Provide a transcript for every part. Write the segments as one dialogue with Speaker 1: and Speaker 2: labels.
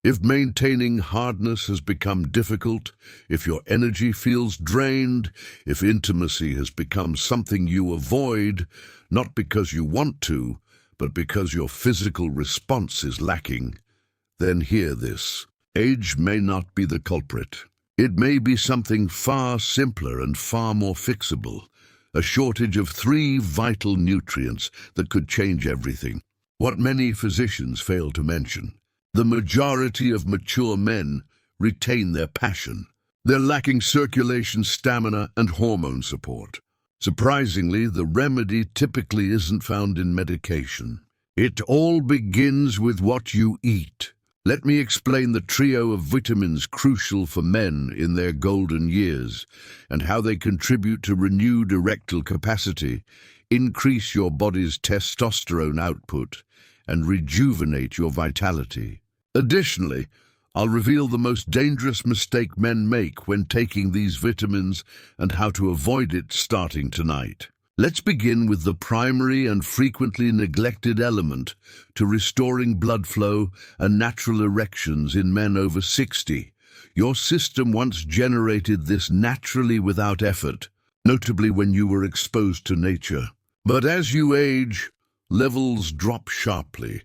Speaker 1: If maintaining hardness has become difficult, if your energy feels drained, if intimacy has become something you avoid, not because you want to, but because your physical response is lacking, then hear this. Age may not be the culprit. It may be something far simpler and far more fixable, a shortage of 3 vital nutrients that could change everything. What many physicians fail to mention: the majority of mature men retain their passion. They're lacking circulation, stamina, and hormone support. Surprisingly, the remedy typically isn't found in medication. It all begins with what you eat. Let me explain the trio of vitamins crucial for men in their golden years and how they contribute to renewed erectile capacity, increase your body's testosterone output, and rejuvenate your vitality. Additionally, I'll reveal the most dangerous mistake men make when taking these vitamins and how to avoid it starting tonight. Let's begin with the primary and frequently neglected element to restoring blood flow and natural erections in men over 60. Your system once generated this naturally without effort, notably when you were exposed to nature. But as you age, levels drop sharply,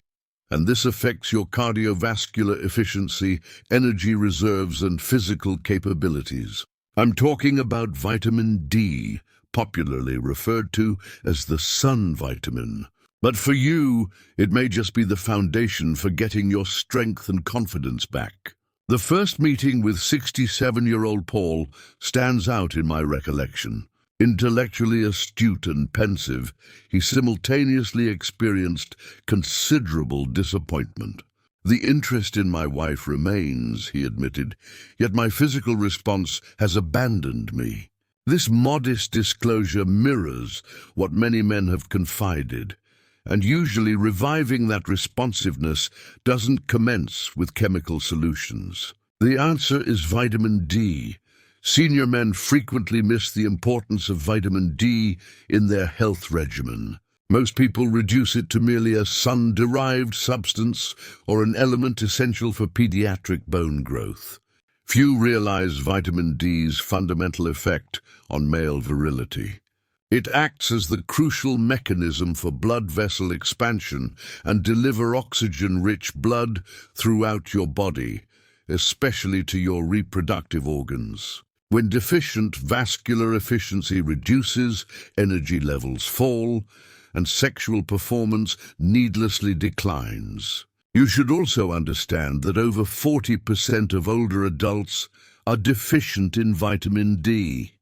Speaker 1: and this affects your cardiovascular efficiency, energy reserves, and physical capabilities. I'm talking about vitamin D, popularly referred to as the sun vitamin. But for you, it may just be the foundation for getting your strength and confidence back. The first meeting with 67-year-old Paul stands out in my recollection. Intellectually astute and pensive, he simultaneously experienced considerable disappointment. "The interest in my wife remains," he admitted, "yet my physical response has abandoned me." This modest disclosure mirrors what many men have confided, and usually reviving that responsiveness doesn't commence with chemical solutions. The answer is vitamin D. Senior men frequently miss the importance of vitamin D in their health regimen. Most people reduce it to merely a sun-derived substance or an element essential for pediatric bone growth. Few realize vitamin D's fundamental effect on male virility. It acts as the crucial mechanism for blood vessel expansion and deliver oxygen-rich blood throughout your body, especially to your reproductive organs. When deficient, vascular efficiency reduces, energy levels fall, and sexual performance needlessly declines. You should also understand that over 40% of older adults are deficient in vitamin D.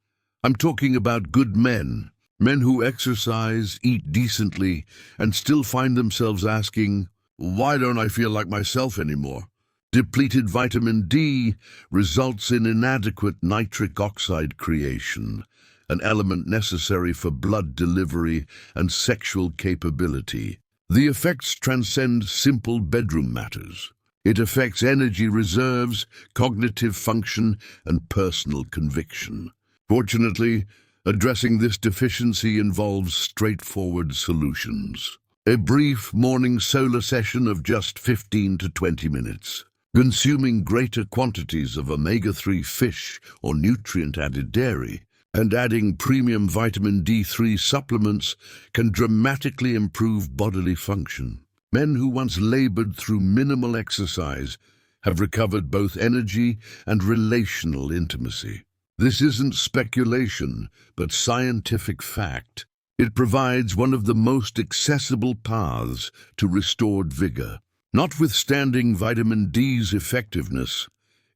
Speaker 1: I'm talking about good men who exercise, eat decently, and still find themselves asking, "Why don't I feel like myself anymore?" Depleted vitamin D results in inadequate nitric oxide creation, an element necessary for blood delivery and sexual capability. The effects transcend simple bedroom matters. It affects energy reserves, cognitive function, and personal conviction. Fortunately, addressing this deficiency involves straightforward solutions. A brief morning solar session of just 15 to 20 minutes. Consuming greater quantities of omega-3 fish or nutrient-added dairy, and adding premium vitamin D3 supplements can dramatically improve bodily function. Men who once labored through minimal exercise have recovered both energy and relational intimacy. This isn't speculation, but scientific fact. It provides one of the most accessible paths to restored vigor. Notwithstanding vitamin D's effectiveness,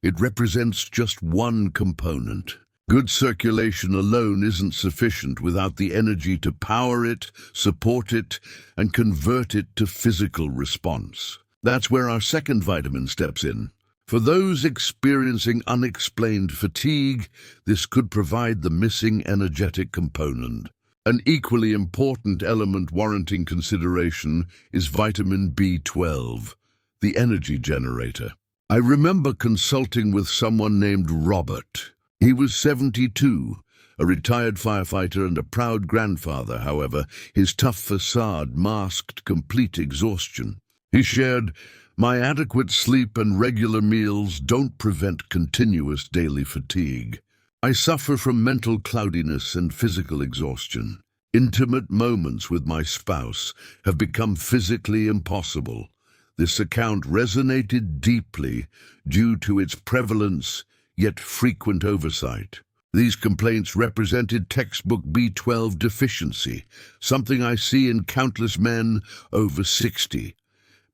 Speaker 1: it represents just one component. Good circulation alone isn't sufficient without the energy to power it, support it, and convert it to physical response. That's where our second vitamin steps in. For those experiencing unexplained fatigue, this could provide the missing energetic component. An equally important element warranting consideration is vitamin B12, the energy generator. I remember consulting with someone named Robert. He was 72, a retired firefighter and a proud grandfather. However, his tough facade masked complete exhaustion. He shared, My adequate sleep and regular meals don't prevent continuous daily fatigue. I suffer from mental cloudiness and physical exhaustion. Intimate moments with my spouse have become physically impossible. This account resonated deeply due to its prevalence, yet frequent oversight. These complaints represented textbook B12 deficiency, something I see in countless men over 60.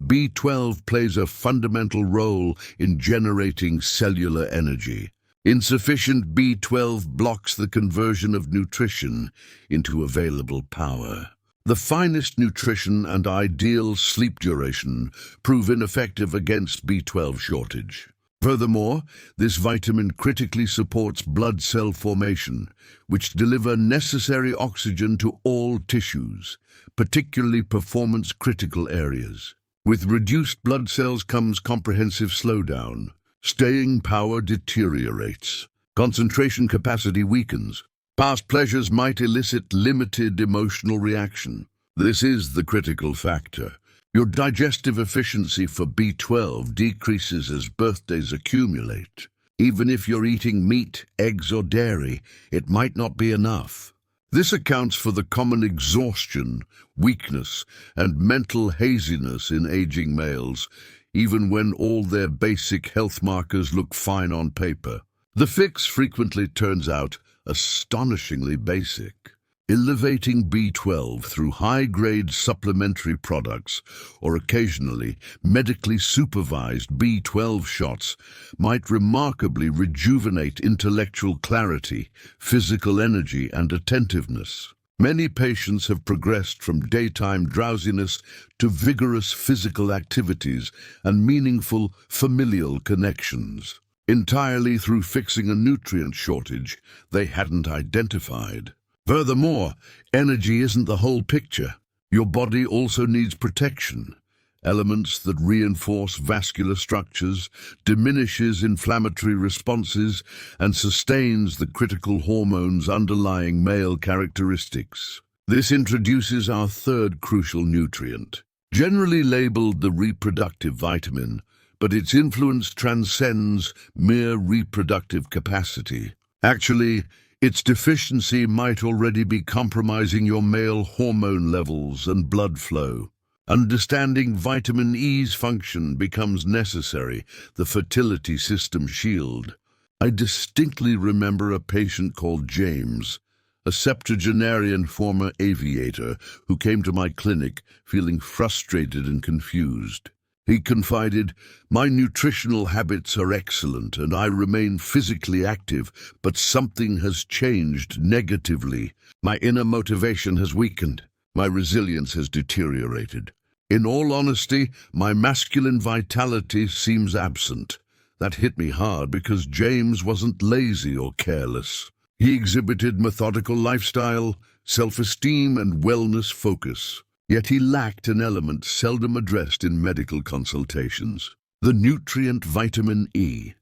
Speaker 1: B12 plays a fundamental role in generating cellular energy. Insufficient B12 blocks the conversion of nutrition into available power. The finest nutrition and ideal sleep duration prove ineffective against B12 shortage. Furthermore, this vitamin critically supports blood cell formation, which deliver necessary oxygen to all tissues, particularly performance-critical areas. With reduced blood cells comes comprehensive slowdown. Staying power deteriorates. Concentration capacity weakens. Past pleasures might elicit limited emotional reaction. This is the critical factor. Your digestive efficiency for B12 decreases as birthdays accumulate. Even if you're eating meat, eggs, or dairy, it might not be enough. This accounts for the common exhaustion, weakness, and mental haziness in aging males, even when all their basic health markers look fine on paper. The fix frequently turns out astonishingly basic. Elevating B12 through high-grade supplementary products or occasionally medically supervised B12 shots might remarkably rejuvenate intellectual clarity, physical energy, and attentiveness. Many patients have progressed from daytime drowsiness to vigorous physical activities and meaningful familial connections, entirely through fixing a nutrient shortage they hadn't identified. Furthermore, energy isn't the whole picture. Your body also needs protection. Elements that reinforce vascular structures, diminishes inflammatory responses, and sustains the critical hormones underlying male characteristics. This introduces our third crucial nutrient, generally labeled the reproductive vitamin, but its influence transcends mere reproductive capacity. Actually, its deficiency might already be compromising your male hormone levels and blood flow. Understanding vitamin E's function becomes necessary, the fertility system shield. I distinctly remember a patient called James, a septuagenarian former aviator who came to my clinic feeling frustrated and confused. He confided, "My nutritional habits are excellent and I remain physically active, but something has changed negatively. My inner motivation has weakened. My resilience has deteriorated. In all honesty, my masculine vitality seems absent." That hit me hard because James wasn't lazy or careless. He exhibited methodical lifestyle, self-esteem, and wellness focus. Yet he lacked an element seldom addressed in medical consultations: the nutrient vitamin E.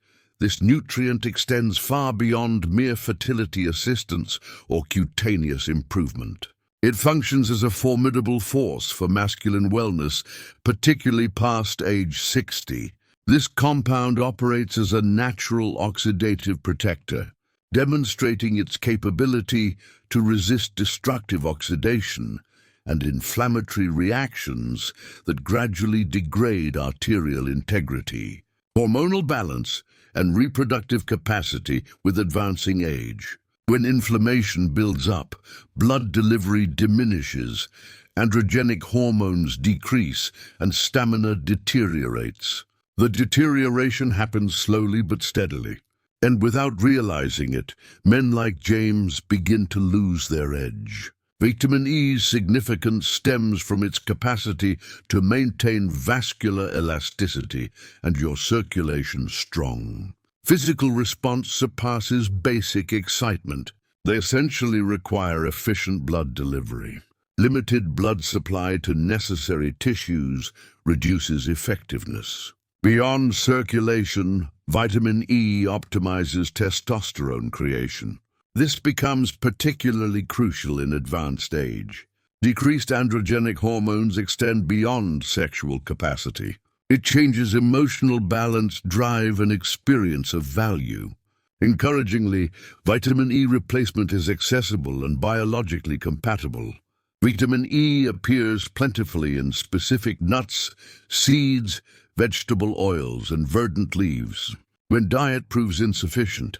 Speaker 1: This nutrient extends far beyond mere fertility assistance or cutaneous improvement. It functions as a formidable force for masculine wellness, particularly past age 60. This compound operates as a natural oxidative protector, demonstrating its capability to resist destructive oxidation and inflammatory reactions that gradually degrade arterial integrity, hormonal balance, and reproductive capacity with advancing age. When inflammation builds up, blood delivery diminishes, androgenic hormones decrease, and stamina deteriorates. The deterioration happens slowly but steadily, and without realizing it, men like James begin to lose their edge. Vitamin E's significance stems from its capacity to maintain vascular elasticity and your circulation strong. Physical response surpasses basic excitement. They essentially require efficient blood delivery. Limited blood supply to necessary tissues reduces effectiveness. Beyond circulation, vitamin E optimizes testosterone creation. This becomes particularly crucial in advanced age. Decreased androgenic hormones extend beyond sexual capacity. It changes emotional balance, drive, and experience of value. Encouragingly, vitamin E replacement is accessible and biologically compatible. Vitamin E appears plentifully in specific nuts, seeds, vegetable oils, and verdant leaves. When diet proves insufficient,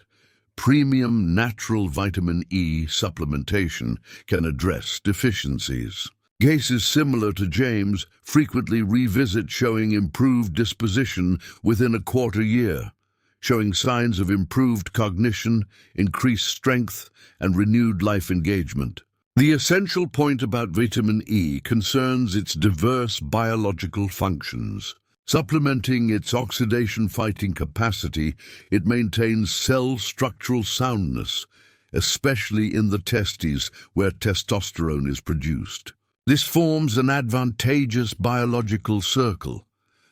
Speaker 1: premium natural vitamin E supplementation can address deficiencies. Cases similar to James frequently revisit showing improved disposition within a quarter year, showing signs of improved cognition, increased strength, and renewed life engagement. The essential point about vitamin E concerns its diverse biological functions. Supplementing its oxidation-fighting capacity, it maintains cell structural soundness, especially in the testes where testosterone is produced. This forms an advantageous biological circle.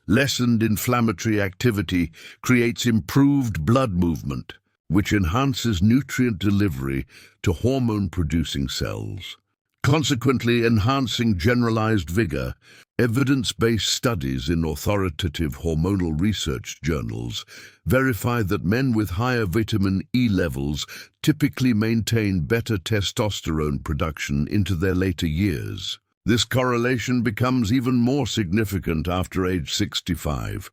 Speaker 1: Lessened inflammatory activity creates improved blood movement, which enhances nutrient delivery to hormone-producing cells, consequently enhancing generalized vigor. Evidence-based studies in authoritative hormonal research journals verify that men with higher vitamin E levels typically maintain better testosterone production into their later years. This correlation becomes even more significant after age 65.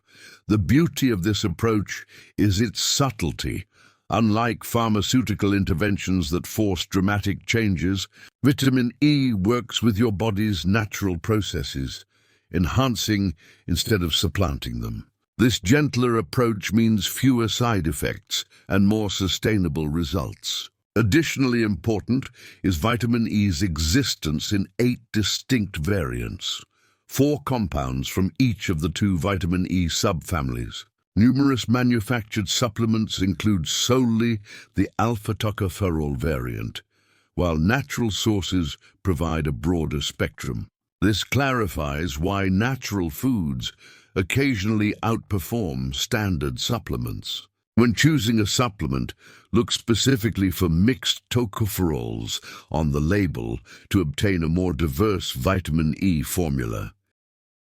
Speaker 1: The beauty of this approach is its subtlety. Unlike pharmaceutical interventions that force dramatic changes, vitamin E works with your body's natural processes, enhancing instead of supplanting them. This gentler approach means fewer side effects and more sustainable results. Additionally important is vitamin E's existence in 8 distinct variants, 4 compounds from each of the 2 vitamin E subfamilies. Numerous manufactured supplements include solely the alpha-tocopherol variant, while natural sources provide a broader spectrum. This clarifies why natural foods occasionally outperform standard supplements. When choosing a supplement, look specifically for mixed tocopherols on the label to obtain a more diverse vitamin E formula.